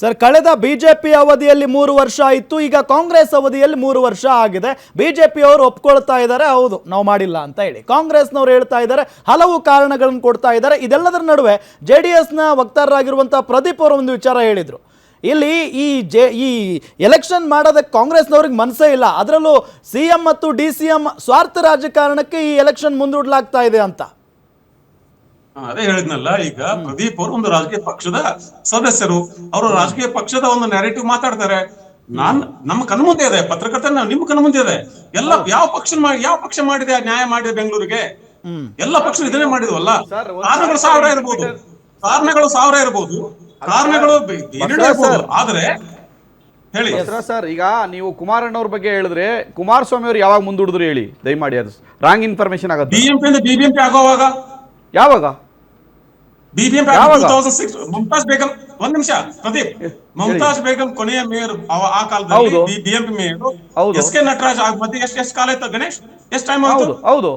Sir, ಕಳೆದ BJP ಅವಧಿಯಲ್ಲಿ 3 ವರ್ಷ ಆಯಿತು, ಈಗ ಕಾಂಗ್ರೆಸ್ ಅವಧಿಯಲ್ಲಿ 3 ವರ್ಷ ಆಗಿದೆ. ಬಿಜೆಪಿ ಅವರು ಒಪ್ಕೊಳ್ತಾ ಇದ್ದಾರೆ, ಹೌದು ನಾವು ಮಾಡಿಲ್ಲ ಅಂತ ಹೇಳಿ. ಕಾಂಗ್ರೆಸ್ನವರು ಹೇಳ್ತಾ ಇದ್ದಾರೆ, ಹಲವು ಕಾರಣಗಳನ್ನು ಕೊಡ್ತಾ ಇದ್ದಾರೆ. ಇದೆಲ್ಲದರ ನಡುವೆ JDSನ ವಕ್ತಾರರಾಗಿರುವಂತಹ ಪ್ರದೀಪ್ ಅವರು ಒಂದು ವಿಚಾರ ಹೇಳಿದ್ರು. ಇಲ್ಲಿ ಈ ಎಲೆಕ್ಷನ್ ಮಾಡೋದಕ್ಕೆ ಕಾಂಗ್ರೆಸ್ನವ್ರಿಗೆ ಮನಸ್ಸೇ ಇಲ್ಲ, ಅದರಲ್ಲೂ CM ಮತ್ತು DCM ಸ್ವಾರ್ಥ ರಾಜಕಾರಣಕ್ಕೆ ಈ ಎಲೆಕ್ಷನ್ ಮುಂದೂಡಲಾಗ್ತಾ ಇದೆ ಅಂತ. ಅದೇ ಹೇಳಿದ್ನಲ್ಲ, ಈಗ ಪ್ರದೀಪ್ ಅವರು ಒಂದು ರಾಜಕೀಯ ಪಕ್ಷದ ಸದಸ್ಯರು, ಅವರು ರಾಜಕೀಯ ಪಕ್ಷದ ಒಂದು ನ್ಯಾರೇಟಿವ್ ಮಾತಾಡ್ತಾರೆ. ನಮ್ಮ ಕಣ್ಮುಂದೆ ಇದೆ, ಪತ್ರಕರ್ತ ನಿಮ್ಮ ಕಣ್ಮುಂದೆ ಇದೆ. ಯಾವ ಪಕ್ಷ ಮಾಡಿದೆ ನ್ಯಾಯ ಮಾಡಿದೆ ಬೆಂಗಳೂರಿಗೆ? ಎಲ್ಲ ಪಕ್ಷ ಇದನ್ನೇ ಮಾಡಿದ್ವಲ್ಲ. ಕಾರಣಗಳು ಸಾವಿರ ಇರಬಹುದು, ಕಾರಣಗಳು ಆದ್ರೆ ಹೇಳಿ ಸರ್. ಈಗ ನೀವು ಕುಮಾರಣ್ಣವ್ರ ಬಗ್ಗೆ ಹೇಳಿದ್ರೆ, ಕುಮಾರಸ್ವಾಮಿ ಅವರು ಯಾವಾಗ ಮುಂದೂಡಿದ್ರು ಹೇಳಿ ದಯಮಾಡಿ, ಅದು ರಾಂಗ್ ಇನ್ಫಾರ್ಮೇಶನ್ ಆಗುತ್ತೆ. BBMP ಆಗುವಾಗ ಯಾವಾಗ BBMP 2006 ಮುಮ್ತಾಜ್ ಬೇಗಂ, ಒಂದ್ ನಿಮಿಷ ಪ್ರದೀಪ್, ಮುಮ್ತಾಜ್ ಬೇಗಂ ಕೊನೆಯ ಮೇಯರ್ ಆ ಕಾಲದಲ್ಲಿ BBMP ಮೇಯರ್. SK ನಟರಾಜ್ ಮಧ್ಯೆ ಎಷ್ಟು ಕಾಲ ಇತ್ತು ಗಣೇಶ್? ಎಷ್ಟು ಟೈಮ್ ಆಯ್ತು? ಹೌದು